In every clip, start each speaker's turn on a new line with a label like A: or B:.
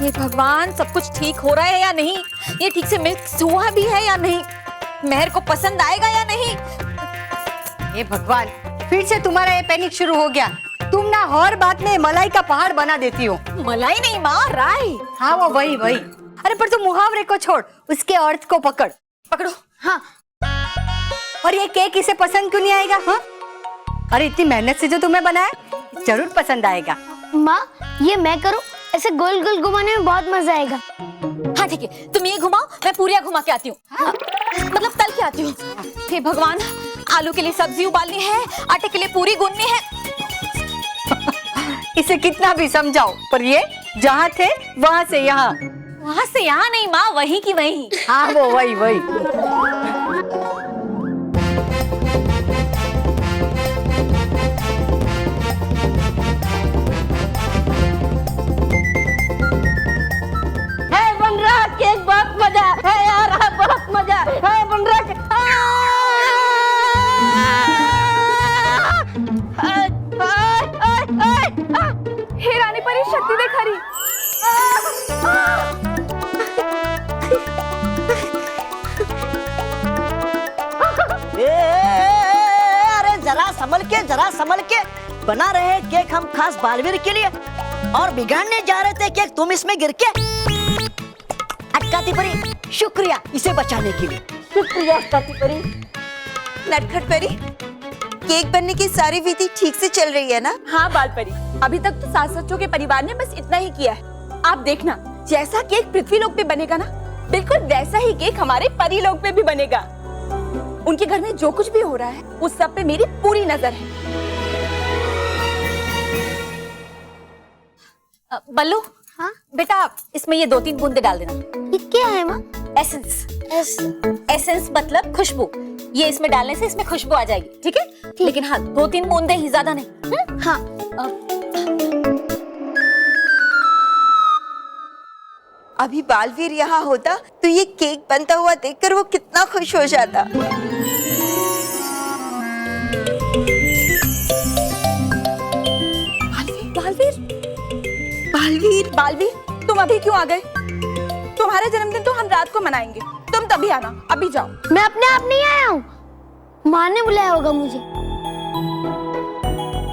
A: ये भगवान, सब कुछ ठीक हो रहा है या नहीं? ये ठीक से मिक्स हुआ भी है या नहीं? मेहर को पसंद आएगा या नहीं?
B: ये भगवान, फिर से तुम्हारा ये पैनिक शुरू हो गया। तुम ना हर बात में मलाई का पहाड़ बना देती हो।
A: मलाई नहीं माँ, राई।
B: हाँ वो वही। अरे पर तुम मुहावरे को छोड़, उसके अर्थ को पकड़ो। हाँ। और ये केक इसे पसंद क्यों नहीं आएगा? हाँ? अरे इतनी मेहनत से जो तुम्हें बनाया, जरूर पसंद आएगा।
C: माँ, ये मैं करूँ? ऐसे गोल गोल घुमाने में बहुत मजा आएगा।
A: हाँ ठीक है, तुम ये घुमाओ, मैं पूरियाँ घुमा के आती हूँ। हाँ? मतलब तल के आती हूँ। हे भगवान, आलू के लिए सब्जी उबालनी है, आटे के लिए पूरी गूंथनी है।
B: इसे कितना भी समझाओ, पर ये जहाँ थे वहाँ से यहाँ।
A: वहाँ से यहाँ नहीं माँ, वहीं की वहीं।
B: हाँ वो वही। है बन रहा केक, बहुत मजा है यार, बहुत मजा है बन रहा।
A: हे रानी परी, शक्ति देख हरी।
D: अरे जरा संभल के बना रहे हैं केक हम खास बालवीर के लिए, और बिगाड़ने जा रहे थे केक तुम इसमें गिर के। अटकाती परी, शुक्रिया इसे बचाने के लिए।
B: शुक्रिया अटकाती परी।
E: नटखट परी, केक बनने की सारी विधि ठीक से चल रही है ना?
A: हाँ बाल परी, अभी तक तो सास सच्चों के परिवार ने बस इतना ही किया है। आप देखना, जैसा केक पृथ्वी लोक पे बनेगा ना, बिल्कुल वैसा ही केक हमारे परी लोक पे भी बनेगा। उनके घर में जो कुछ भी हो रहा है, उस सब पे मेरी पूरी नजर है। बल्लू,
C: हाँ?
A: बेटा इसमें ये 2-3 बूंदे डाल देना।
C: ये क्या है माँ?
A: एसेंस मतलब खुशबू। ये इसमें डालने से इसमें खुशबू आ जाएगी, ठीक है? लेकिन हाँ, 2-3 बूंदे ही, ज्यादा नहीं।
C: हाँ।
E: अभी बालवीर यहाँ होता तो ये केक बनता हुआ देखकर वो कितना खुश हो जाता।
A: बालवीर, तुम अभी क्यों आ गए? तुम्हारा जन्मदिन तो हम रात को मनाएंगे, तुम तभी आना। अभी जाओ।
C: मैं अपने आप नहीं आया हूँ, माँ ने बुलाया होगा मुझे।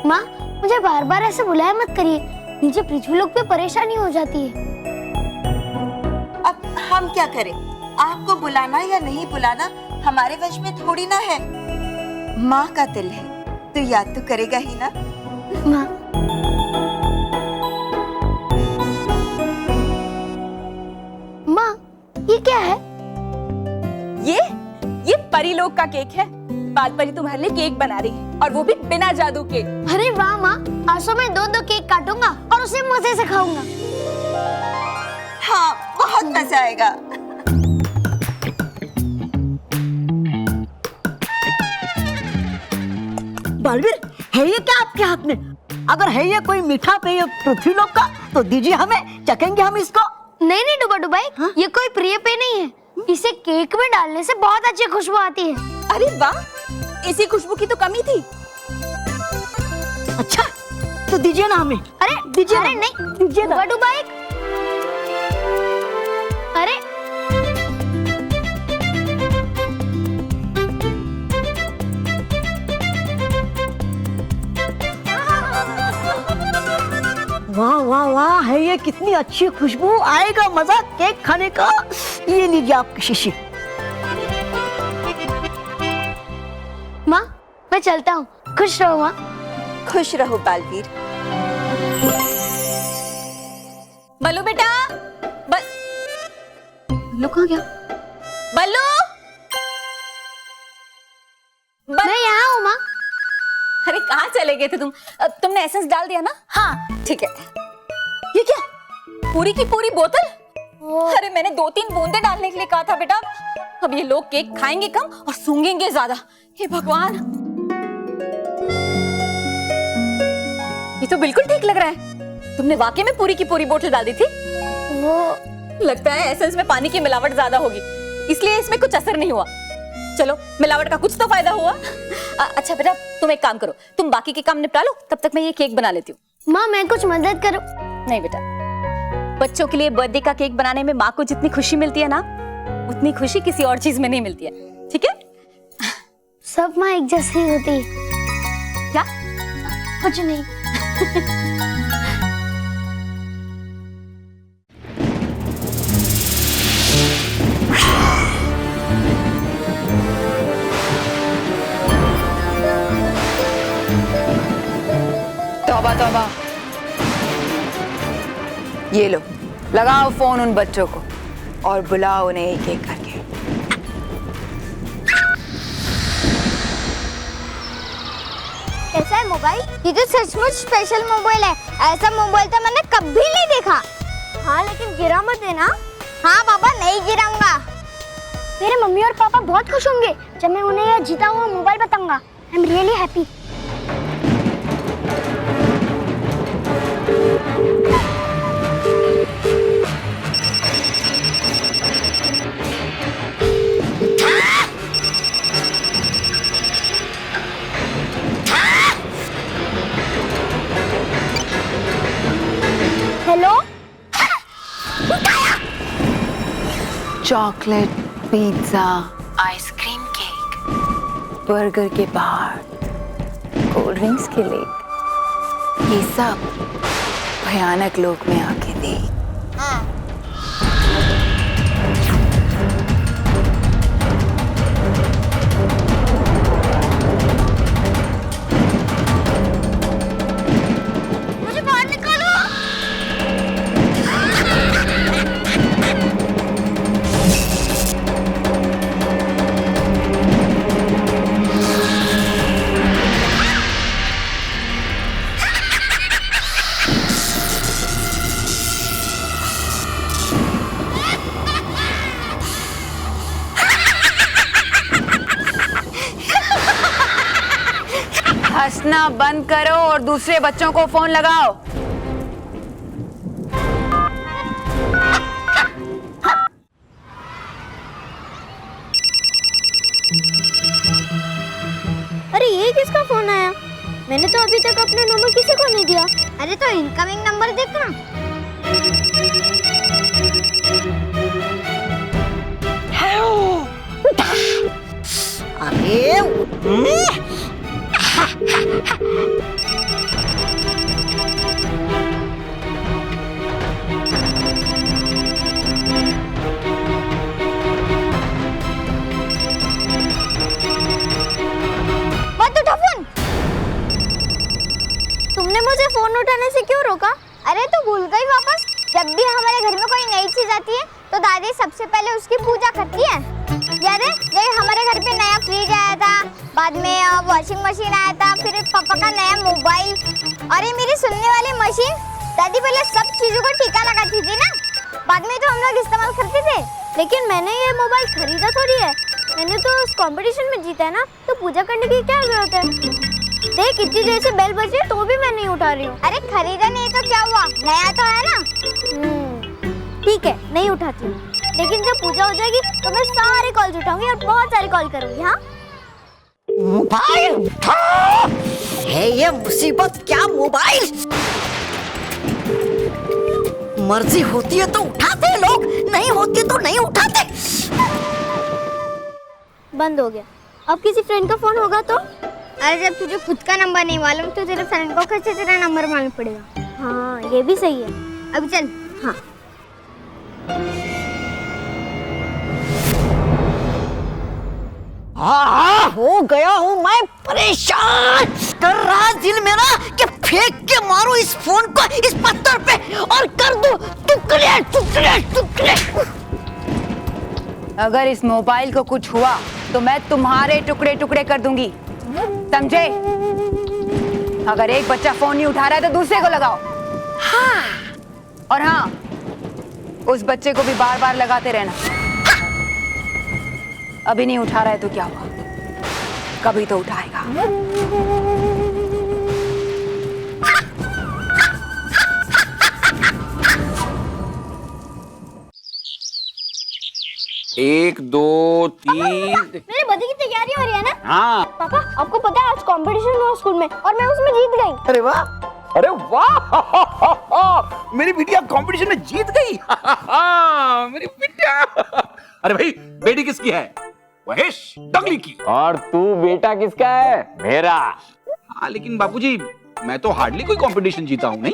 C: माँ, मुझे बार बार ऐसे बुलाया मत करिए, नीचे पृथ्वी लोक पे परेशानी हो जाती है।
E: अब हम क्या करें? आपको बुलाना या नहीं बुलाना हमारे वश में थोड़ी ना है। माँ का दिल है तो याद तो करेगा ही ना।
C: माँ, ये क्या है?
A: ये परीलोक का केक है। बाल परी तुम्हारे लिए केक बना रही है, और वो भी बिना जादू के।
C: अरे वाह माँ, आज तो मैं 2-2 केक काटूंगा और उसे मजे से खाऊंगा।
E: हाँ, बहुत मजा आएगा।
D: बालवीर, है ये क्या आपके हाथ में? अगर है ये कोई मीठा पेय पृथ्वी लोक का तो दीजिए हमें, चखेंगे हम इसको।
C: नहीं डुबा डुबाई, ये कोई प्रिय पेय नहीं है। इसे केक में डालने से बहुत अच्छी खुशबू आती है।
A: अरे वाह, इसी खुशबू की तो कमी थी।
D: अच्छा तो दीजिए ना हमें।
C: अरे
D: दीजिए
C: अरे
D: ना।
C: नहीं,
D: दीजिए ना।
C: डुबा डुबाई। अरे
D: वाह वाह वाह, है ये कितनी अच्छी खुशबू, आएगा मजा केक खाने का। ये लीजिए आपकी शीशी।
C: माँ, मैं चलता हूँ, खुश रहो माँ।
E: खुश रहो बालवीर।
A: बल्लू बेटा, बल्लू कहाँ गया? बल्लू,
C: मैं यहाँ हूँ माँ।
A: अरे कहाँ चले गए थे तुम? तुमने एसेंस डाल दिया ना? हाँ ठीक है। ये क्या, पूरी की पूरी बोतल? अरे मैंने 2-3 बूंदे डालने के लिए कहा था बेटा। अब ये लोग केक खाएंगे कम और सूंघेंगे ज्यादा। हे भगवान, ये तो बिल्कुल ठीक लग रहा है। तुमने वाकई में पूरी की पूरी बोतल डाल दी थी?
C: वो
A: लगता है एसेंस में पानी की मिलावट ज्यादा होगी, इसलिए इसमें कुछ असर नहीं हुआ। चलो, मिलावट का कुछ तो फायदा हुआ। अच्छा बेटा, तुम एक काम करो, तुम बाकी के काम निपटा लो, तब तक मैं ये केक बना लेती हूँ।
C: माँ, मैं कुछ मदद करूँ?
A: नहीं बेटा, बच्चों के लिए बर्थडे का केक बनाने में माँ को जितनी खुशी मिलती है ना, उतनी खुशी किसी और चीज में नहीं मिलती है। ठीक है?
C: सब माँ एक जैसी होती है।
A: क्या?
C: कुछ नहीं।
F: तौबा तौबा। ये लो, लगाओ फोन उन बच्चों को और बुलाओ उन्हें एक एक करके।
C: कैसा है मोबाइल? ये तो सचमुच स्पेशल मोबाइल है। ऐसा मोबाइल तो मैंने कभी नहीं देखा। हाँ लेकिन गिरा मत देना। हाँ पापा, नहीं गिराऊंगा। मेरे मम्मी और पापा बहुत खुश होंगे जब मैं उन्हें यह जीता हुआ मोबाइल बताऊंगा। I am really happy. Hello?
F: Chocolate, pizza, ice cream cake, burger के बाहर, कोल्ड ड्रिंक्स के लेक, ये सब भयानक लोक में आके देख।
C: मुझे बाहर निकालो।
F: हंसना बंद करो और दूसरे बच्चों को फोन लगाओ।
C: अरे ये किसका फोन आया? मैंने तो अभी तक अपना नंबर किसी को नहीं दिया। अरे तो इनकमिंग नंबर देखना।
D: अरे
C: मत उठा फोन। तुमने मुझे फोन उठाने से क्यों रोका? अरे तू भूल गई वापस? जब भी हमारे घर में कोई नई चीज आती है तो दादी सबसे पहले उसकी पूजा करती है। याद है जब हमारे घर पे नया फ्रिज आया था, बाद में वॉशिंग मशीन आया था, फिर पापा का नया मोबाइल और ये मेरी सुनने वाली मशीन। दादी पहले सब चीजों को टीका लगाती थी ना, बाद में तो हम लोग इस्तेमाल करते थे। लेकिन मैंने ये मोबाइल खरीदा थोड़ी है, मैंने तो उस कंपटीशन में जीता है ना, तो पूजा करने की क्या जरूरत है? देख इतनी देर से बेल बज रही है तो भी मैं नहीं उठा रही हूँ। अरे खरीदा नहीं तो क्या हुआ, नया तो है ना। ठीक है नहीं उठाती हूँ, लेकिन जब पूजा हो जाएगी तो मैं सारे कॉल्स उठाऊंगी और बहुत सारे कॉल करूंगी। हाँ
D: मोबाइल उठाओ। है ये मुसीबत क्या मोबाइल? मर्जी होती है तो उठाते लोग, नहीं होती तो नहीं उठाते।
C: बंद हो गया। अब किसी फ्रेंड का फोन होगा तो? अरे जब तुझे खुद का नंबर नहीं मालूम तो तेरे फ्रेंड को कैसे तेरा नंबर मालूम पड़ेगा? हाँ ये भी सही है। अभी चल। हाँ
D: हो गया हूँ मैं परेशान। कर रहा दिल मेरा कि फेंक के मारूं इस फोन को इस पत्थर पे और कर दूं टुकड़े टुकड़े टुकड़े।
F: अगर इस मोबाइल को कुछ हुआ तो मैं तुम्हारे टुकड़े टुकड़े कर दूंगी, समझे? अगर एक बच्चा फोन नहीं उठा रहा है तो दूसरे को लगाओ। हाँ। और हाँ, उस बच्चे को भी बार बार लगाते रहना। अभी नहीं उठा रहा है तो क्या हुआ, कभी तो उठाएगा।
G: एक दो तीन।
C: मेरे बर्थडे की तैयारी हो रही है ना?
G: हाँ।
C: पापा आपको पता है आज कंपटीशन हुआ स्कूल में और मैं उसमें जीत गई।
D: अरे वाह,
G: अरे वाह
H: मेरी बिटिया कंपटीशन में जीत गई। मेरी बिटिया। अरे भाई, बेटी किसकी है? महेश डगली की।
G: और तू बेटा किसका है? मेरा।
H: हाँ, लेकिन बापूजी मैं तो हार्डली कोई कंपटीशन जीता हूँ। नहीं?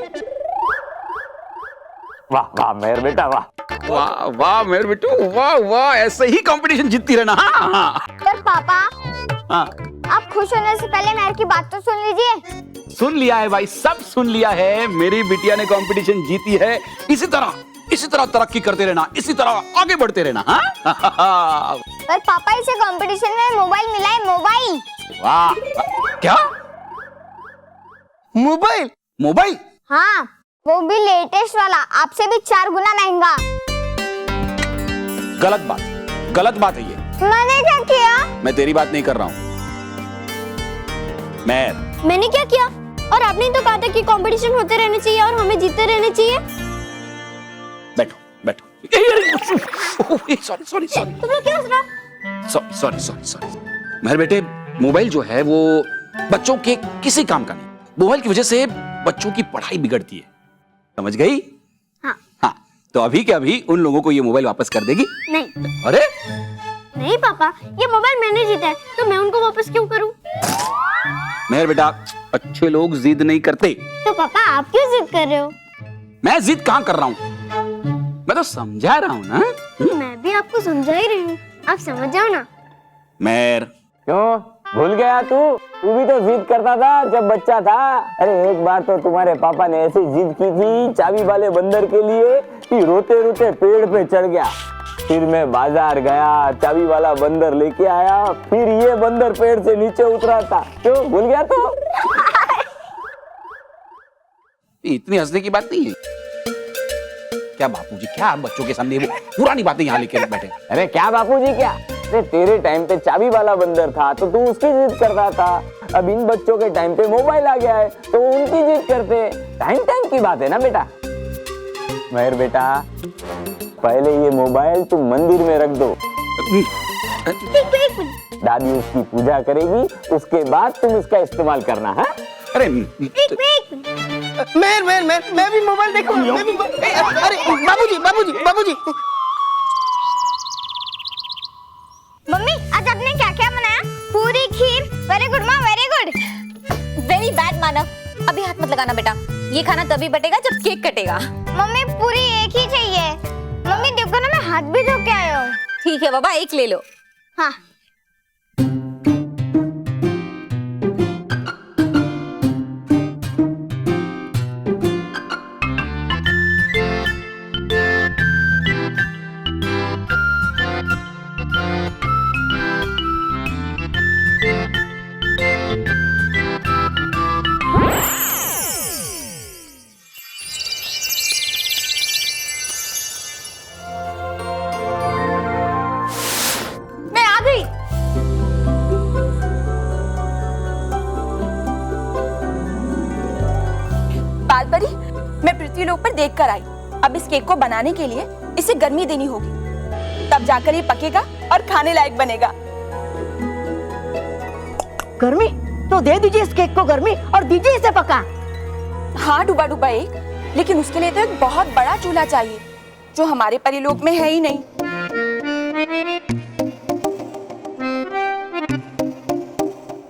G: वाह वाह मेहर बेटा, वाह
H: वाह वाह मेरे बेटू, वाह वाह, ऐसे ही कंपटीशन जीतती रहना। हाँ
C: पर पापा,
H: हाँ,
C: आप खुश होने से पहले मेहर की बात तो सुन लीजिए।
H: सुन लिया है भाई, सब सुन लिया है। मेरी बिटिया ने कंपटीशन जीती है। इसी तरह तरक्की करते रहना, इसी तरह आगे बढ़ते रहना। हाँ?
C: पर पापा, इसे कंपटीशन में मोबाइल मिला है, मोबाइल।
H: वाह। क्या?
D: मोबाइल?
H: मोबाइल?
C: हाँ, वो भी लेटेस्ट वाला, आपसे भी 4 गुना महंगा।
H: गलत बात है ये।
C: मैंने क्या किया?
H: मैं तेरी बात नहीं कर रहा हूँ।
C: मैंने क्या किया? और आपने तो कहा था कि कंपटीशन होते रहने चाहिए और हमें जीतते रहने चाहिए।
H: बैठो। सॉरी।
C: तुम लोग क्या हंस रहे हो?
H: सॉरी। मेरे बेटे, मोबाइल जो है वो बच्चों के किसी काम का नहीं। मोबाइल की वजह से बच्चों की पढ़ाई बिगड़ती है, समझ गई? हाँ, तो अभी के अभी उन लोगों को ये मोबाइल वापस कर देगी?
C: नहीं।
H: अरे
C: नहीं पापा, ये मोबाइल मैंने जीता है, तो मैं उनको वापस क्यों करूं?
H: मेहर बेटा, अच्छे लोग जिद नहीं करते।
C: तो पापा, आप क्यों जिद कर रहे हो?
H: मैं जिद कहाँ कर रहा हूँ, मैं तो समझा रहा हूँ ना।
C: मैं भी आपको समझा ही रही हूँ, आप समझ जाओ ना।
H: मेहर,
G: क्यों भूल गया तू भी तो जिद करता था जब बच्चा था। अरे एक बार तो तुम्हारे पापा ने ऐसी जिद की थी चाबी वाले बंदर के लिए कि रोते रोते पेड़ पे चढ़ गया। फिर मैं बाजार गया, चाबी वाला बंदर लेके आया, फिर ये बंदर पेड़ से नीचे उतरा था। क्यों भूल गया तो?
H: इतनी हंसने की बात नहीं है। क्या बापूजी, क्या आप बच्चों के सामने वो पुरानी बातें यहाँ लेके बैठे?
G: अरे क्या बापूजी क्या, अरे तेरे टाइम पे चाबी वाला बंदर था तो तू उसकी जिद करता था। अब इन बच्चों के टाइम पे मोबाइल आ गया है तो उनकी जिद करते। टाइम की बात है ना बेटा। मेहर बेटा, पहले ये मोबाइल तुम मंदिर में रख दो, दादी उसकी पूजा करेगी, उसके बाद तुम इसका इस्तेमाल करना है।
H: अरे
D: मैं भी मोबाइल देखूंगा। अरे बाबूजी।
C: मम्मी, आज आपने क्या क्या बनाया? पूरी, खीर। वेरी गुड माँ, वेरी गुड।
A: वेरी बैड मानव, अभी हाथ मत लगाना बेटा। ये खाना तभी बटेगा जब केक कटेगा।
C: मम्मी, पूरी एक ही चाहिए। मम्मी देखो ना, मैं हाथ भी धो के आया हूँ।
A: ठीक है बाबा, एक ले लो।
C: हाँ।
I: बालपरी, मैं पृथ्वीलोक पर देख कर आई। अब इस केक को बनाने के लिए इसे गर्मी देनी होगी, तब जाकर ये पकेगा और खाने लायक बनेगा।
D: गर्मी? तो दे दीजिए इस केक को गर्मी और दीजिए इसे पका।
I: हाँ डूबा एक, लेकिन उसके लिए तो एक बहुत बड़ा चूल्हा चाहिए जो हमारे परिलोक में है ही नहीं।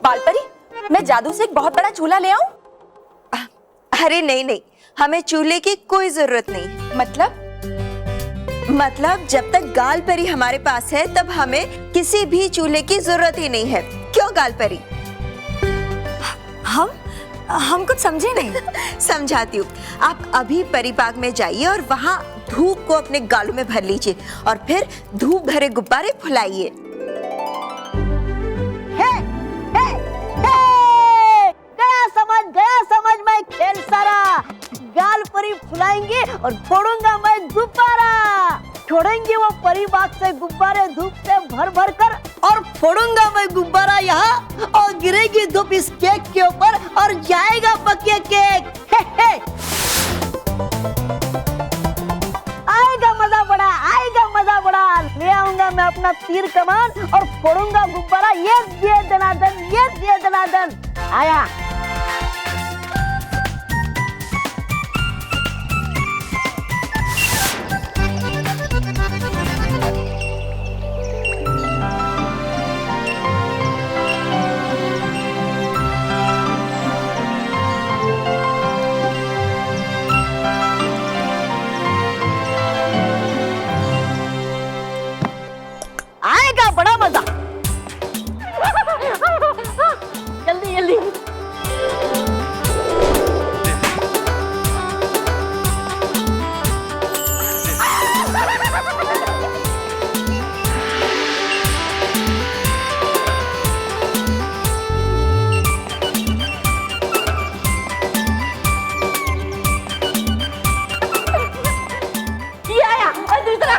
I: बालपरी, मैं जादू से एक बहुत बड़ा चूल्हा ले आऊं?
E: अरे नहीं, हमें चूल्हे की कोई जरूरत नहीं। मतलब जब तक गाल परी हमारे पास है तब हमें किसी भी चूल्हे की जरूरत ही नहीं है। क्यों गाल परी?
B: हम कुछ समझे नहीं।
E: समझाती हूँ। आप अभी परिबाग में जाइए और वहाँ धूप को अपने गालों में भर लीजिए और फिर धूप भरे गुब्बारे फुलाइए।
D: गया समझ में खेल सारा। गाल परी फुलाएंगे और फोड़ूंगा मैं गुब्बारा। छोड़ेंगे वो परी बाग से गुब्बारे धूप से भर भर कर और फोड़ूंगा मैं गुब्बारा यहाँ और गिरेगी धूप इस केक के ऊपर और जाएगा पके केक। आएगा मजा बड़ा। ले आऊंगा मैं अपना तीर कमान और फोड़ूंगा गुब्बारा। ये दिए दनादन आया।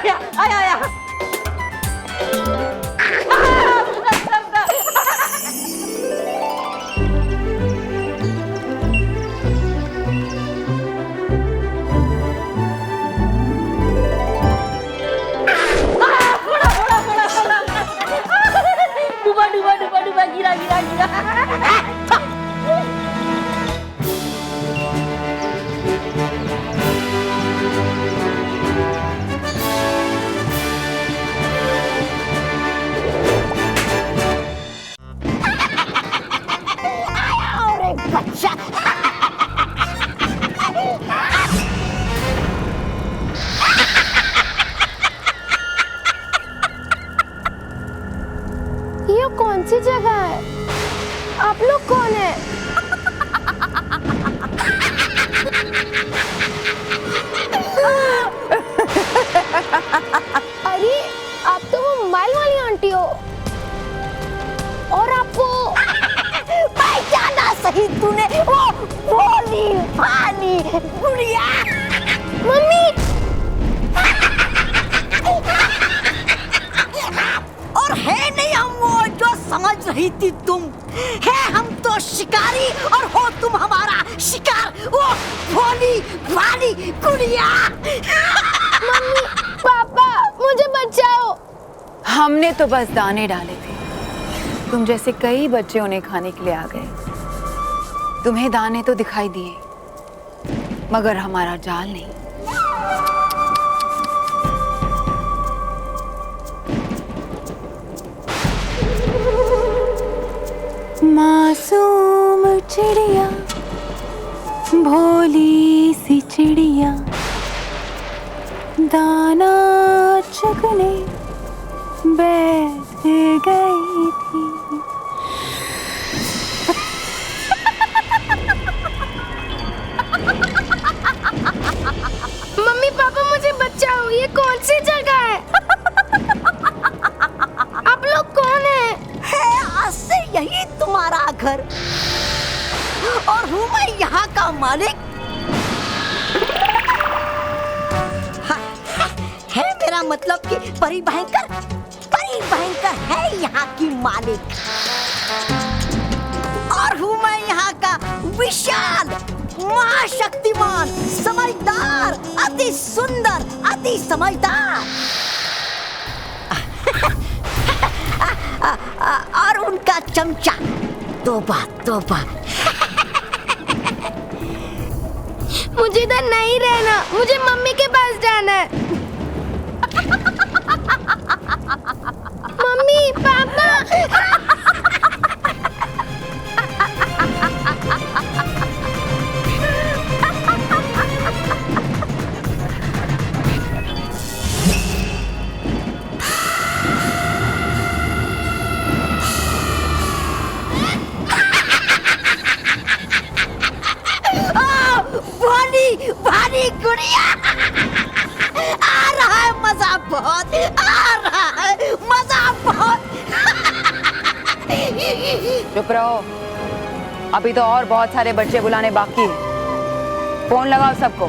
D: आया आया आया डूबा डूबा डूबा डूबा गिरा गिरा गिरा
C: ये कौन सी जगह है? आप लोग कौन है? अरे आप तो वो मोबाइल वाली आंटी हो और आपको
D: पहचाना सही तूने वो भोली भाली गुड़िया
C: मम्मी
D: और है नहीं हम वो जो समझ रही थी तुम है हम तो शिकारी और हो तुम हमारा शिकार वो भोली भाली गुड़िया
C: मम्मी पापा मुझे बचाओ।
F: हमने तो बस दाने डाले थे, तुम जैसे कई बच्चे उन्हें खाने के लिए आ गए। तुम्हें दाने तो दिखाई दिए मगर हमारा जाल नहीं। मासूम चिड़िया भोली सी चिड़िया दाना चुगने बैठ गई थी।
C: मम्मी पापा मुझे बचाओ, ये कौन सी जगह है? आप लोग कौन है
D: आज से यही तुम्हारा घर और हूँ मैं यहाँ का मालिक। है मेरा मतलब कि परी भयंकर है यहाँ की मालिक और हूँ मैं यहाँ का विशाल महाशक्तिमान समझदार अति सुंदर अति समझदार और उनका चमचा तोबा तोबा।
C: मुझे इधर नहीं रहना, मुझे मम्मी के पास जाना है। मम्मी पापा
D: भारी गुड़िया आ रहा है मजा बहुत आ रहा है मजा बहुत।
F: चुप रहो, अभी तो और बहुत सारे बच्चे बुलाने बाकी हैं। फोन लगाओ सबको।